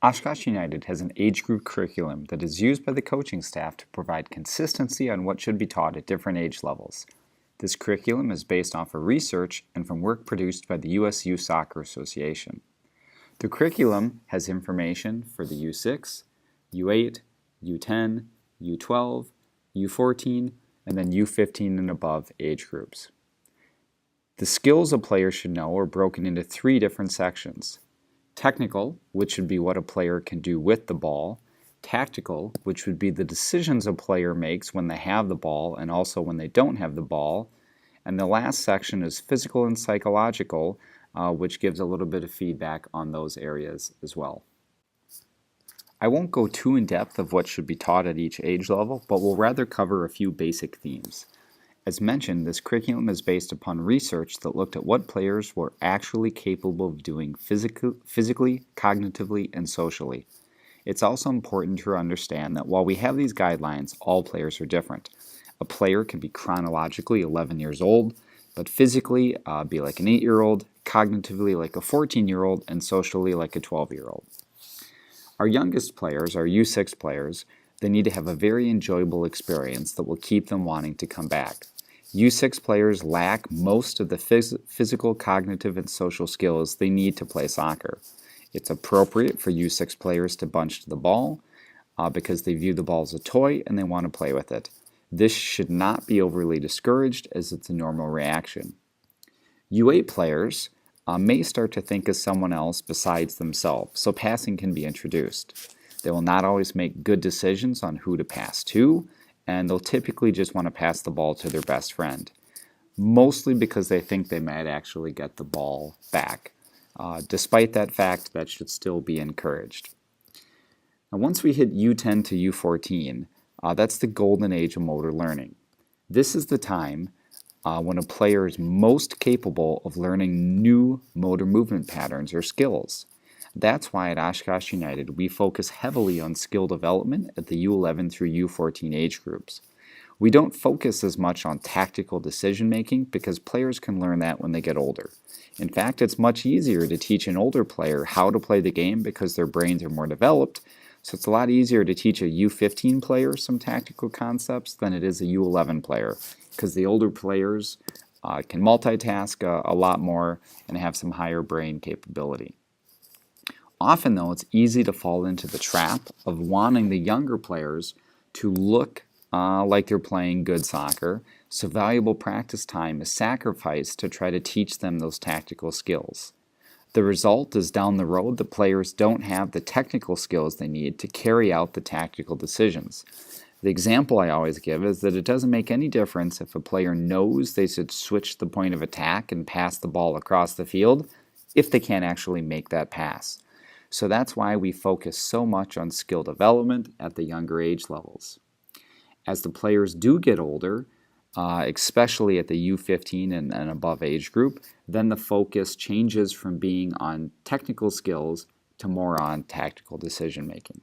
Oshkosh United has an age group curriculum that is used by the coaching staff to provide consistency on what should be taught at different age levels. This curriculum is based off of research and from work produced by the USU Soccer Association. The curriculum has information for the U6, U8, U10, U12, U14, and then U15 and above age groups. The skills a player should know are broken into three different sections. Technical, which would be what a player can do with the ball. Tactical, which would be the decisions a player makes when they have the ball and also when they don't have the ball. And the last section is physical and psychological, which gives a little bit of feedback on those areas as well. I won't go too in depth of what should be taught at each age level, but will rather cover a few basic themes. As mentioned, this curriculum is based upon research that looked at what players were actually capable of doing physically, cognitively, and socially. It's also important to understand that while we have these guidelines, all players are different. A player can be chronologically 11 years old, but physically be like an 8-year-old, cognitively like a 14-year-old, and socially like a 12-year-old. Our youngest players, our U6 players, they need to have a very enjoyable experience that will keep them wanting to come back. U6 players lack most of the physical, cognitive, and social skills they need to play soccer. It's appropriate for U6 players to bunch to the ball because they view the ball as a toy and they want to play with it. This should not be overly discouraged as it's a normal reaction. U8 players may start to think of someone else besides themselves, so passing can be introduced. They will not always make good decisions on who to pass to, and they'll typically just want to pass the ball to their best friend, mostly because they think they might actually get the ball back. Despite that fact, that should still be encouraged. Now, once we hit U10 to U14, that's the golden age of motor learning. This is the time when a player is most capable of learning new motor movement patterns or skills. That's why at Oshkosh United we focus heavily on skill development at the U11 through U14 age groups. We don't focus as much on tactical decision making because players can learn that when they get older. In fact, it's much easier to teach an older player how to play the game because their brains are more developed, so it's a lot easier to teach a U15 player some tactical concepts than it is a U11 player because the older players can multitask a lot more and have some higher brain capability. Often, though, it's easy to fall into the trap of wanting the younger players to look like they're playing good soccer, so valuable practice time is sacrificed to try to teach them those tactical skills. The result is down the road the players don't have the technical skills they need to carry out the tactical decisions. The example I always give is that it doesn't make any difference if a player knows they should switch the point of attack and pass the ball across the field if they can't actually make that pass. So that's why we focus so much on skill development at the younger age levels. As the players do get older, especially at the U15 and above age group, then the focus changes from being on technical skills to more on tactical decision making.